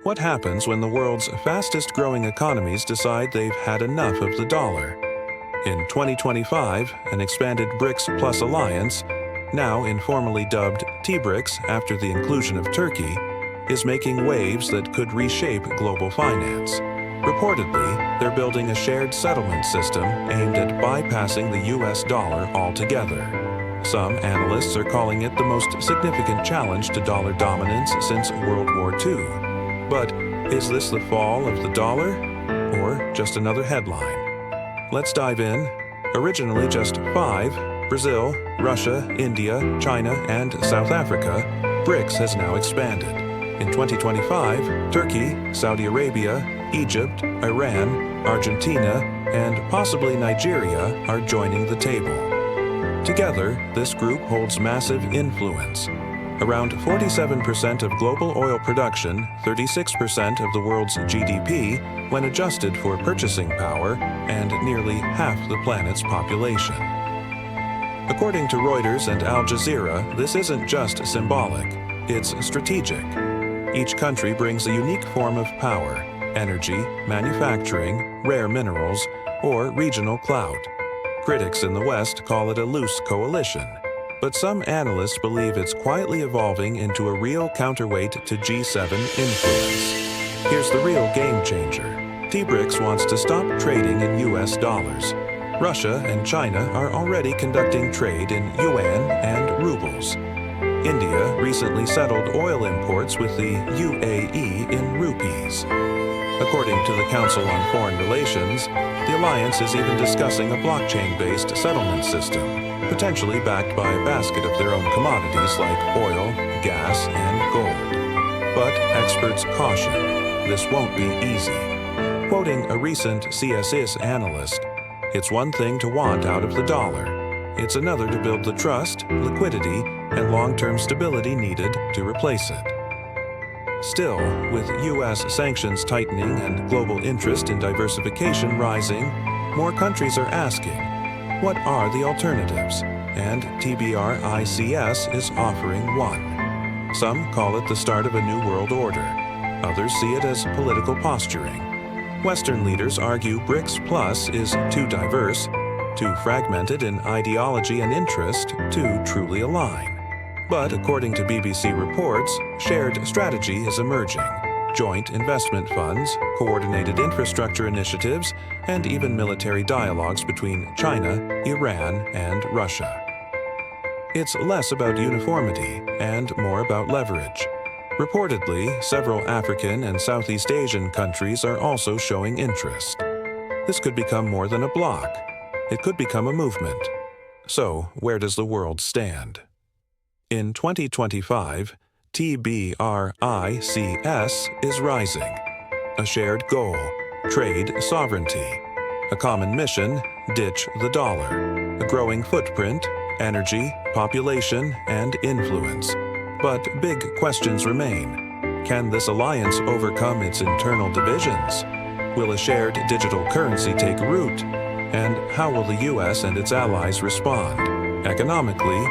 What happens when the world's fastest-growing economies decide they've had enough of the dollar? In 2025, an expanded BRICS Plus alliance, now informally dubbed T-BRICS after the inclusion of Turkey, is making waves that could reshape global finance. Reportedly, they're building a shared settlement system aimed at bypassing the US dollar altogether. Some analysts are calling it the most significant challenge to dollar dominance since World War II. But is this the fall of the dollar, or just another headline? Let's dive in. Originally just 5, Brazil, Russia, India, China, and South Africa, BRICS has now expanded. In 2025, Turkey, Saudi Arabia, Egypt, Iran, Argentina, and possibly Nigeria are joining the table. Together, this group holds massive influence. Around 47% of global oil production, 36% of the world's GDP when adjusted for purchasing power, and nearly half the planet's population. According to Reuters and Al Jazeera, this isn't just symbolic, it's strategic. Each country brings a unique form of power, energy, manufacturing, rare minerals, or regional clout. Critics in the West call it a loose coalition, but some analysts believe it's quietly evolving into a real counterweight to G7 influence. Here's the real game changer. T-BRICS wants to stop trading in US dollars. Russia and China are already conducting trade in yuan and rubles. India recently settled oil imports with the UAE in rupees. According to the Council on Foreign Relations, the alliance is even discussing a blockchain-based settlement system, potentially backed by a basket of their own commodities like oil, gas, and gold. But experts caution, this won't be easy. Quoting a recent 𝒂𝒐𝒂𝒏𝒄𝒆 analyst, "It's one thing to want out of the dollar. It's another to build the trust, liquidity, and long-term stability needed to replace it." Still, with US sanctions tightening and global interest in diversification rising, more countries are asking, what are the alternatives? And BRICS is offering one. Some call it the start of a new world order. Others see it as political posturing. Western leaders argue BRICS Plus is too diverse, too fragmented in ideology and interest to truly align. But according to BBC reports, shared strategy is emerging. Joint investment funds, coordinated infrastructure initiatives, and even military dialogues between China, Iran, and Russia. It's less about uniformity and more about leverage. Reportedly, several African and Southeast Asian countries are also showing interest. This could become more than a bloc. It could become a movement. So, where does the world stand? In 2025, BRICS is rising. A shared goal, trade sovereignty. A common mission, ditch the dollar. A growing footprint, energy, population, and influence. But big questions remain. Can this alliance overcome its internal divisions? Will a shared digital currency take root? And how will the US and its allies respond? Economically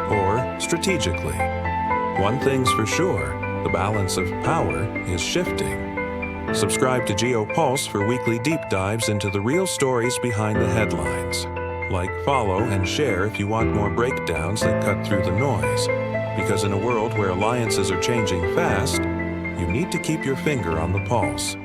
or strategically? One thing's for sure, the balance of power is shifting. Subscribe to Geo Pulse for weekly deep dives into the real stories behind the headlines. Like, follow, and share if you want more breakdowns that cut through the noise. Because in a world where alliances are changing fast, you need to keep your finger on the pulse.